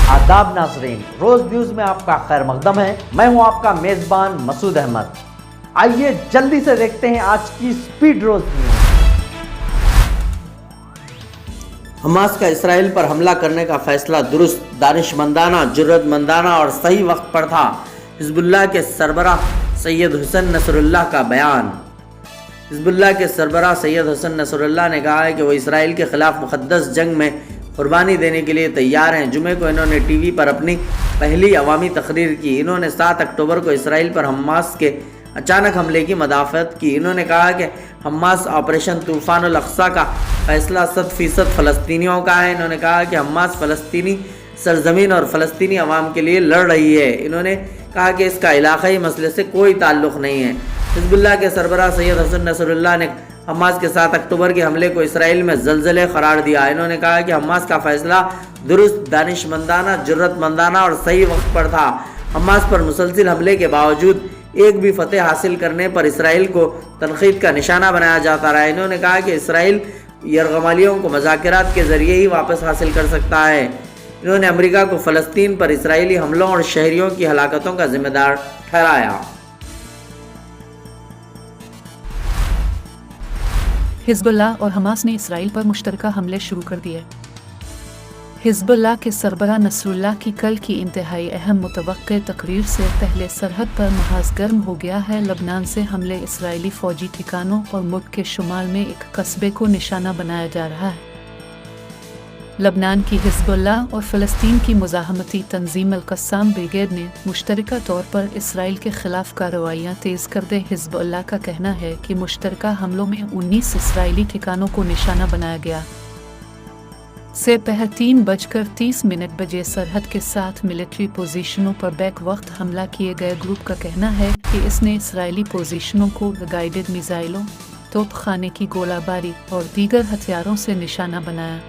आदाब नाज़रीन, रोज न्यूज में आपका खैर मकदम है। मैं हूं आपका मेजबान मसूद अहमद। आइए जल्दी से देखते हैं आज की स्पीड रोज न्यूज। हमास का इसराइल पर हमला करने का फैसला दुरुस्त, दानिशमंदाना, जुर्रतमंदाना और सही वक्त पर था। हिजबुल्लाह के सरबराह सैयद हुसैन नसरुल्लाह का बयान। हिजबुल्लाह के सरबराह सैयद हुसैन नसरुल्लाह ने कहा है कि वो इसराइल के खिलाफ मुक़द्दस जंग में कुर्बानी देने के लिए तैयार हैं। जुमे को इन्होंने टीवी पर अपनी पहली अवामी तकरीर की। इन्होंने 7 अक्टूबर को इसराइल पर हमास के अचानक हमले की मदाफ़त की। इन्होंने कहा कि हमास ऑपरेशन तूफ़ानुल अक़सा का फैसला 100% फ़लस्तीनियों का है। इन्होंने कहा कि हमास फ़लस्तीनी सरजमीन और फ़लस्तीनी अवाम के लिए लड़ रही है। इन्होंने कहा कि इसका इलाक़ाई मसले से कोई ताल्लुक़ नहीं है। हिजबुल्लाह के सरबराह सैयद हुसैन नसरुल्लाह ने हमास के 7 अक्टूबर के हमले को इसराइल में ज़लज़ले करार दिया। इन्होंने कहा कि हमास का फैसला दुरुस्त, दानिशमंदाना, जुर्रतमंदाना और सही वक्त पर था। हमास पर मुसलसिल हमले के बावजूद एक भी फतेह हासिल करने पर इसराइल को तनक़ीद का निशाना बनाया जाता रहा। इन्होंने कहा कि इसराइल यरगमालियों को मुज़ाकरात के ज़रिए ही वापस हासिल कर सकता है। इन्होंने अमेरिका को फ़लस्तीन पर इसराइली हमलों और शहरियों की हलाकतों का ज़िम्मेदार ठहराया। हिजबुल्लाह और हमास ने इसराइल पर मुश्तरका हमले शुरू कर दिए। हिजबुल्लाह के सरबराह नसरुल्लाह की कल की इंतहाई अहम मुतवक्के तकरीर से पहले सरहद पर महाज गर्म हो गया है। लबनान से हमले, इसराइली फ़ौजी ठिकानों और मुल्क के शुमाल में एक कस्बे को निशाना बनाया जा रहा है। लबनान की हिजबुल्लाह और फ़लस्तीन की मुज़ाहमती तंजीम अल-क़स्साम ब्रिगेड ने मुश्तरका तौर पर इसराइल के ख़िलाफ़ कार्रवाइयाँ तेज़ कर दे। हिजबुल्लाह का कहना है कि मुश्तरका हमलों में 19 इसराइली ठिकानों को निशाना बनाया गया। से पहर 3:30 बजे सरहद के साथ मिलिट्री पोजीशनों पर बैक वक्त हमला किए गए। ग्रुप का कहना है कि इसने इसराइली पोजीशनों को गाइडेड मिसाइलों, तोपखाने की गोलाबारी और दीगर हथियारों से निशाना बनाया।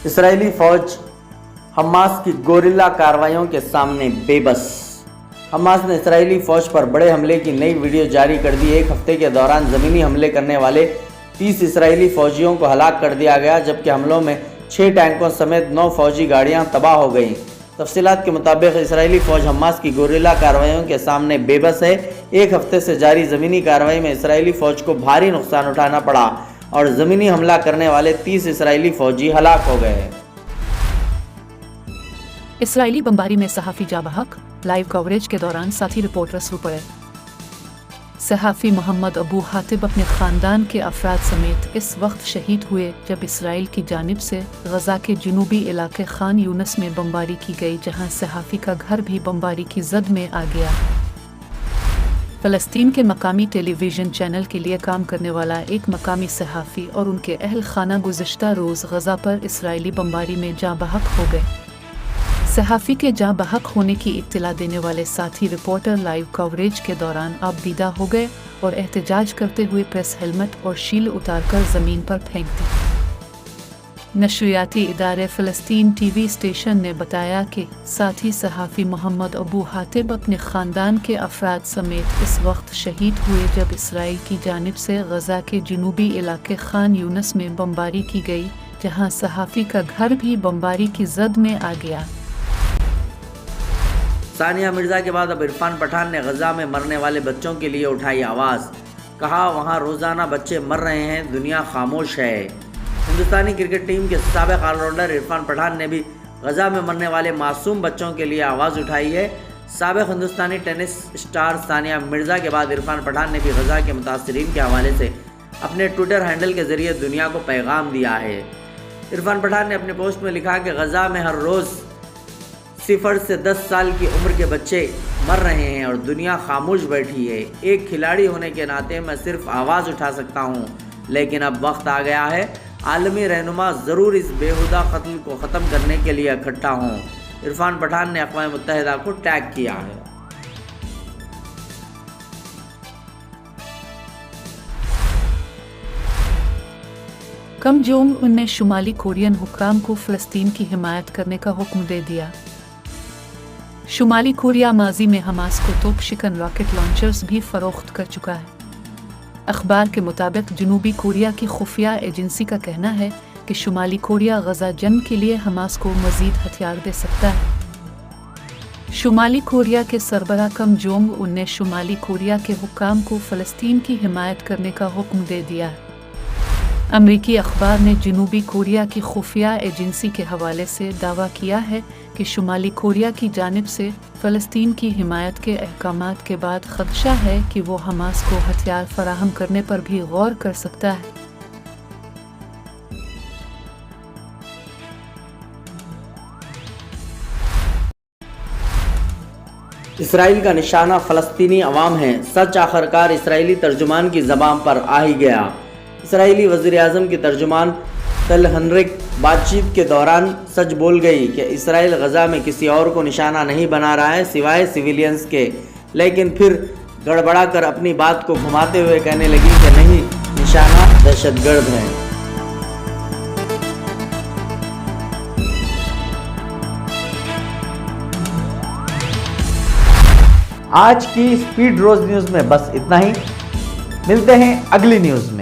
इसराइली फ़ौज हमास की गोरिल्ला कार्रवाइयों के सामने बेबस। हमास ने इसराइली फ़ौज पर बड़े हमले की नई वीडियो जारी कर दी। एक हफ्ते के दौरान ज़मीनी हमले करने वाले 30 इसराइली फ़ौजियों को हलाक कर दिया गया, जबकि हमलों में 6 टैंकों समेत 9 फ़ौजी गाड़ियां तबाह हो गईं। तफसीलात के मुताबिक इसराइली फ़ौज हमास की गोरिल्ला कार्रवाइयों के सामने बेबस है। एक हफ्ते से जारी ज़मीनी कार्रवाई में इसराइली फ़ौज को भारी नुकसान उठाना पड़ा और ज़मीनी हमला करने वाले 30 इसराइली फ़ौजी हलाक हो गए। इसराइली बमबारी में सहाफ़ी जाबहक, लाइव कवरेज के दौरान साथी रिपोर्टर्स रो पड़े। सहाफ़ी मोहम्मद अबू हातिब अपने ख़ानदान के अफराद समेत इस वक्त शहीद हुए जब इसराइल की जानिब से गज़ा के जनूबी इलाके खान यूनस में बमबारी की गई, जहां सहाफ़ी का घर भी बमबारी की जद में आ गया। फ़लस्तीन के मकामी टेलीविज़न चैनल के लिए काम करने वाला एक मकामी सहाफ़ी और उनके अहल खाना गुज़िश्ता रोज़ गज़ा पर इसराइली बमबारी में जाँ बहक हो गए। सहाफ़ी के जाँ बहक होने की इत्तला देने वाले साथी रिपोर्टर लाइव कवरेज के दौरान आबदीदा हो गए और एहतजाज करते हुए प्रेस हेलमेट और शील्ड उतारकर ज़मीन पर फेंक दी। नशरियाती इदारे फ़लस्तीन टीवी स्टेशन ने बताया कि साथी सहाफ़ी मोहम्मद अबू हातिब अपने ख़ानदान के अफराद समेत इस वक्त शहीद हुए जब इसराइल की जानिब से गज़ा के जनूबी इलाके खान यूनस में बमबारी की गई, जहां सहाफ़ी का घर भी बमबारी की जद में आ गया। सानिया मिर्ज़ा के बाद अब इरफान पठान ने गज़ा में मरने वाले बच्चों के लिए उठाई आवाज़। कहा, वहाँ रोज़ाना बच्चे मर रहे हैं, दुनिया खामोश है। हिंदुस्तानी क्रिकेट टीम के साबिक़ ऑलराउंडर इरफान पठान ने भी गज़ा में मरने वाले मासूम बच्चों के लिए आवाज़ उठाई है। साबिक़ हिंदुस्तानी टेनिस स्टार सानिया मिर्ज़ा के बाद इरफान पठान ने भी गज़ा के मुतासिरीन के हवाले से अपने ट्विटर हैंडल के ज़रिए दुनिया को पैगाम दिया है। इरफान पठान ने अपने पोस्ट में लिखा कि गज़ा में हर रोज़ 0 से 10 साल की उम्र के बच्चे मर रहे हैं और दुनिया खामोश बैठी है। एक खिलाड़ी होने के नाते मैं सिर्फ आवाज़ उठा सकता हूँ, लेकिन अब वक्त आ गया है, आलमी रहनुमा ज़रूर इस बेहुदा कत्ल को ख़त्म करने के लिए इकट्ठा हों। इरफान पठान ने अक़वाम मुत्तहिदा को टैग किया है। किम जोंग उन ने शुमाली कोरियन हुक्काम को फ़लस्तीन की हिमायत करने का हुक्म दे दिया। शुमाली कोरिया माजी में हमास को तोप शिकन रॉकेट लॉन्चर्स भी फरोख्त कर चुका है। अखबार के मुताबिक जनूबी कोरिया की खुफिया एजेंसी का कहना है कि शुमाली कोरिया गजा जंग के लिए हमास को मजीद हथियार दे सकता है। शुमाली कोरिया के सरबराह किम जोंग उन ने शुमाली कोरिया के हुक्काम को फ़लस्तीन की हिमायत करने का हुक्म दे दिया है। अमरीकी अखबार ने जनूबी कोरिया की खुफिया एजेंसी के हवाले से दावा किया है कि शुमाली कोरिया की जानिब से फ़लस्तीन की हिमायत के अहकामात के बाद ख़दशा है कि वो हमास को हथियार फराहम करने पर भी गौर कर सकता है। इसराइल का निशाना फ़लस्तीनी अवाम है, सच आखिरकार इसराइली तर्जुमान की ज़बान पर आ ही गया। इसराइली वज़ीर आज़म की तर्जुमान तल हनरिक बातचीत के दौरान सच बोल गई कि इसराइल गजा में किसी और को निशाना नहीं बना रहा है सिवाय सिविलियंस के, लेकिन फिर गड़बड़ा कर अपनी बात को घुमाते हुए कहने लगी कि नहीं, निशाना दहशतगर्द है। आज की स्पीड रोज न्यूज़ में बस इतना ही। मिलते हैं अगली न्यूज़ में।